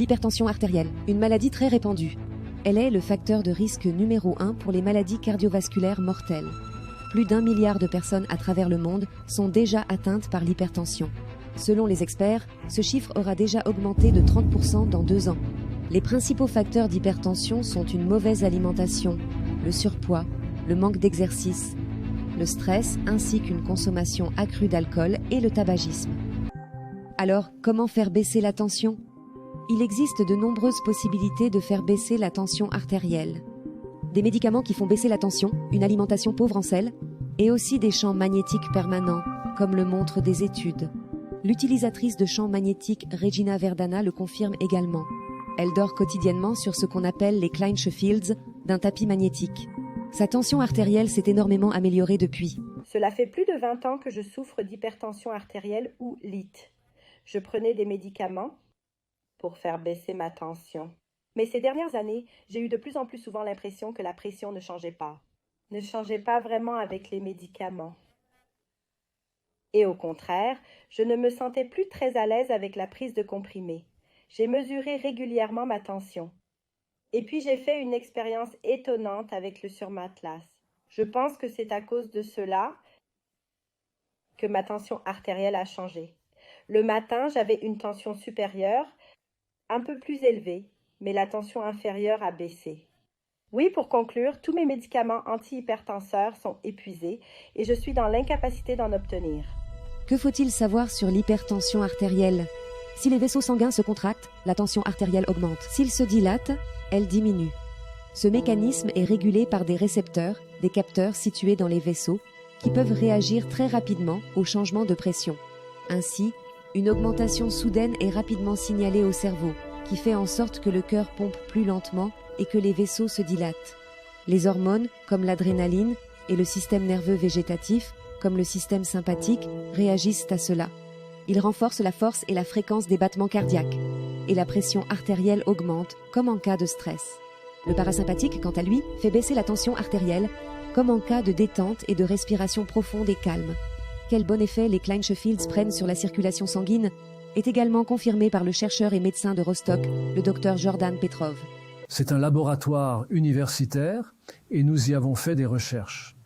L'hypertension artérielle, une maladie très répandue. Elle est le facteur de risque numéro 1 pour les maladies cardiovasculaires mortelles. Plus d'1 milliard de personnes à travers le monde sont déjà atteintes par l'hypertension. Selon les experts, ce chiffre aura déjà augmenté de 30% dans 2 ans. Les principaux facteurs d'hypertension sont une mauvaise alimentation, le surpoids, le manque d'exercice, le stress ainsi qu'une consommation accrue d'alcool et le tabagisme. Alors, comment faire baisser la tension ? Il existe de nombreuses possibilités de faire baisser la tension artérielle. Des médicaments qui font baisser la tension, une alimentation pauvre en sel, et aussi des champs magnétiques permanents, comme le montrent des études. L'utilisatrice de champs magnétiques Regina Verdana le confirme également. Elle dort quotidiennement sur ce qu'on appelle les Kleinsche Fields d'un tapis magnétique. Sa tension artérielle s'est énormément améliorée depuis. Cela fait plus de 20 ans que je souffre d'hypertension artérielle ou LIT. Je prenais des médicaments pour faire baisser ma tension. Mais ces dernières années, j'ai eu de plus en plus souvent l'impression que la pression ne changeait pas. Ne changeait pas vraiment avec les médicaments. Et au contraire, je ne me sentais plus très à l'aise avec la prise de comprimés. J'ai mesuré régulièrement ma tension. Et puis j'ai fait une expérience étonnante avec le surmatelas. Je pense que c'est à cause de cela que ma tension artérielle a changé. Le matin, j'avais une tension supérieure, un peu plus élevée, mais la tension inférieure a baissé. Oui, pour conclure, tous mes médicaments antihypertenseurs sont épuisés et je suis dans l'incapacité d'en obtenir. Que faut-il savoir sur l'hypertension artérielle ? Si les vaisseaux sanguins se contractent, la tension artérielle augmente. S'ils se dilatent, elle diminue. Ce mécanisme est régulé par des récepteurs, des capteurs situés dans les vaisseaux, qui peuvent réagir très rapidement au changement de pression. Ainsi, une augmentation soudaine est rapidement signalée au cerveau, qui fait en sorte que le cœur pompe plus lentement et que les vaisseaux se dilatent. Les hormones, comme l'adrénaline, et le système nerveux végétatif, comme le système sympathique, réagissent à cela. Ils renforcent la force et la fréquence des battements cardiaques, et la pression artérielle augmente, comme en cas de stress. Le parasympathique, quant à lui, fait baisser la tension artérielle, comme en cas de détente et de respiration profonde et calme. Quel bon effet les Kleinsche Fields prennent sur la circulation sanguine est également confirmé par le chercheur et médecin de Rostock, le docteur Jordan Petrov. C'est un laboratoire universitaire et nous y avons fait des recherches.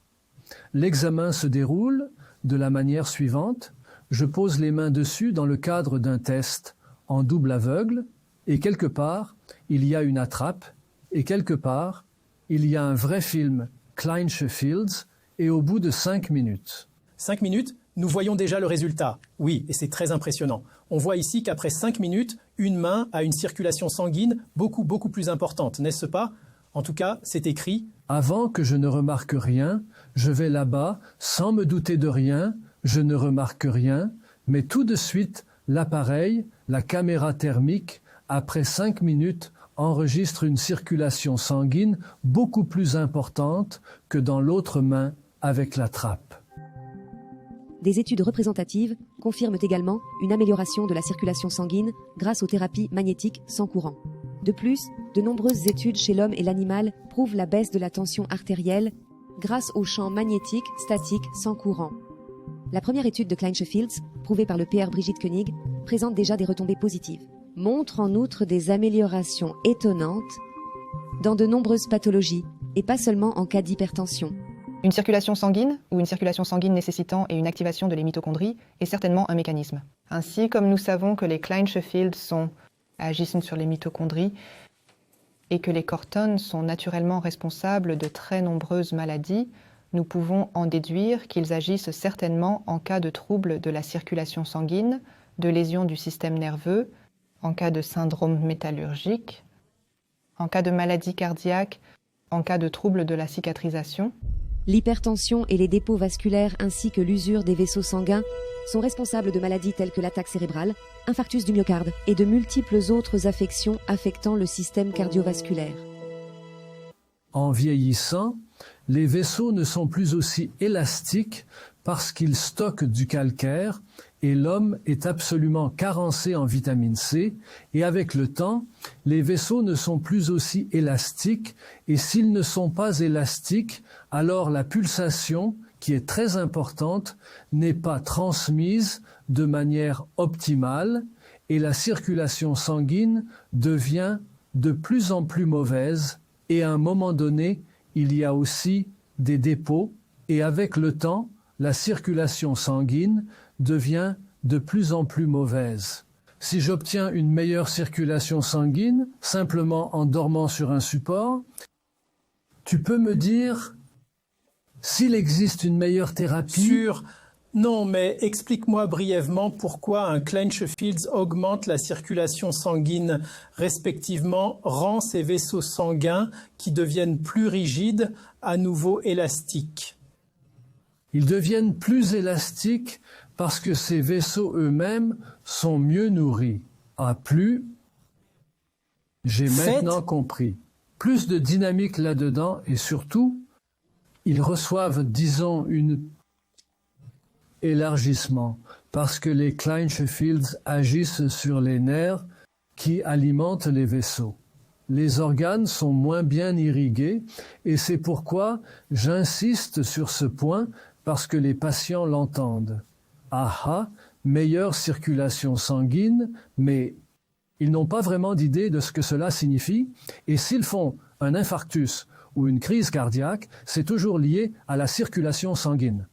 L'examen se déroule de la manière suivante. Je pose les mains dessus dans le cadre d'un test en double aveugle et quelque part, il y a une attrape et quelque part, il y a un vrai film Kleinsche Fields et au bout de 5 minutes. 5 minutes, nous voyons déjà le résultat. Oui, et c'est très impressionnant. On voit ici qu'après 5 minutes, une main a une circulation sanguine beaucoup plus importante, n'est-ce pas ? En tout cas, c'est écrit « Avant que je ne remarque rien, je vais là-bas, sans me douter de rien, je ne remarque rien, mais tout de suite, l'appareil, la caméra thermique, après 5 minutes, enregistre une circulation sanguine beaucoup plus importante que dans l'autre main avec la trappe. » Des études représentatives confirment également une amélioration de la circulation sanguine grâce aux thérapies magnétiques sans courant. De plus, de nombreuses études chez l'homme et l'animal prouvent la baisse de la tension artérielle grâce aux champs magnétiques statiques sans courant. La première étude de Kleinsche Fields, prouvée par le Pr Brigitte Koenig, présente déjà des retombées positives. Montre en outre des améliorations étonnantes dans de nombreuses pathologies, et pas seulement en cas d'hypertension. Une circulation sanguine ou une circulation sanguine nécessitant et une activation de les mitochondries est certainement un mécanisme. Ainsi, comme nous savons que les Kleinsche Fields agissent sur les mitochondries et que les cortones sont naturellement responsables de très nombreuses maladies, nous pouvons en déduire qu'ils agissent certainement en cas de troubles de la circulation sanguine, de lésions du système nerveux, en cas de syndrome métallurgique, en cas de maladie cardiaque, en cas de troubles de la cicatrisation. L'hypertension et les dépôts vasculaires ainsi que l'usure des vaisseaux sanguins sont responsables de maladies telles que l'attaque cérébrale, infarctus du myocarde et de multiples autres affections affectant le système cardiovasculaire. En vieillissant, les vaisseaux ne sont plus aussi élastiques parce qu'ils stockent du calcaire et l'homme est absolument carencé en vitamine C et avec le temps, les vaisseaux ne sont plus aussi élastiques et s'ils ne sont pas élastiques, alors la pulsation, qui est très importante, n'est pas transmise de manière optimale et la circulation sanguine devient de plus en plus mauvaise et à un moment donné, il y a aussi des dépôts et avec le temps, la circulation sanguine devient de plus en plus mauvaise. Si j'obtiens une meilleure circulation sanguine simplement en dormant sur un support, tu peux me dire s'il existe une meilleure thérapie? Non, mais explique-moi brièvement pourquoi un Klein-Sheffields augmente la circulation sanguine, respectivement rend ces vaisseaux sanguins qui deviennent plus rigides, à nouveau élastiques. Ils deviennent plus élastiques parce que ces vaisseaux eux-mêmes sont mieux nourris. J'ai maintenant compris. Plus de dynamique là-dedans et surtout, ils reçoivent, disons, un élargissement parce que les Klein-Sheffields agissent sur les nerfs qui alimentent les vaisseaux. Les organes sont moins bien irrigués et c'est pourquoi j'insiste sur ce point parce que les patients l'entendent. Meilleure circulation sanguine, mais ils n'ont pas vraiment d'idée de ce que cela signifie et s'ils font un infarctus ou une crise cardiaque, c'est toujours lié à la circulation sanguine.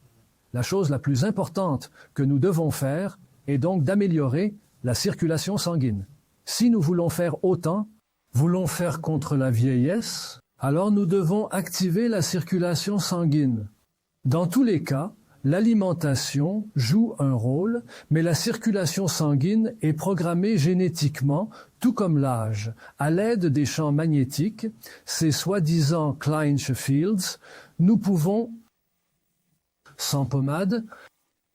La chose la plus importante que nous devons faire est donc d'améliorer la circulation sanguine. Si nous voulons faire autant, voulons faire contre la vieillesse, alors nous devons activer la circulation sanguine. Dans tous les cas, l'alimentation joue un rôle, mais la circulation sanguine est programmée génétiquement, tout comme l'âge, à l'aide des champs magnétiques, ces soi-disant Klein-Sheffields, nous pouvons, sans pommade,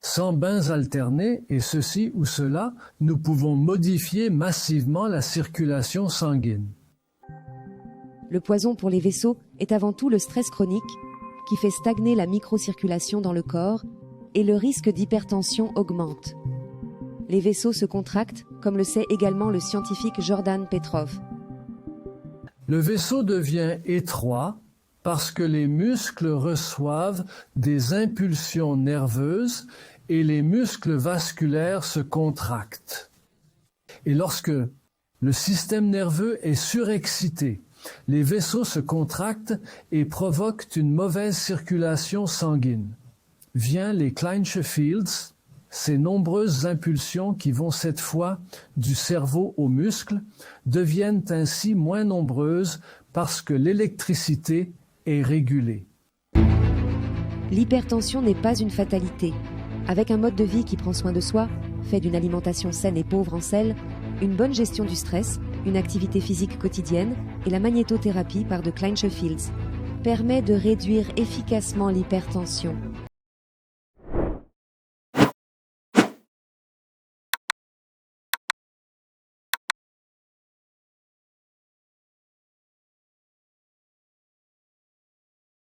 sans bains alternés et ceci ou cela, nous pouvons modifier massivement la circulation sanguine. Le poison pour les vaisseaux est avant tout le stress chronique qui fait stagner la microcirculation dans le corps et le risque d'hypertension augmente. Les vaisseaux se contractent, comme le sait également le scientifique Jordan Petrov. Le vaisseau devient étroit parce que les muscles reçoivent des impulsions nerveuses et les muscles vasculaires se contractent. Et lorsque le système nerveux est surexcité, les vaisseaux se contractent et provoquent une mauvaise circulation sanguine. Vient les Klein-Sheffields, ces nombreuses impulsions qui vont cette fois du cerveau aux muscles deviennent ainsi moins nombreuses parce que l'électricité est régulée. L'hypertension n'est pas une fatalité. Avec un mode de vie qui prend soin de soi, fait d'une alimentation saine et pauvre en sel, une bonne gestion du stress, une activité physique quotidienne et la magnétothérapie par de Klein-Sheffields permet de réduire efficacement l'hypertension.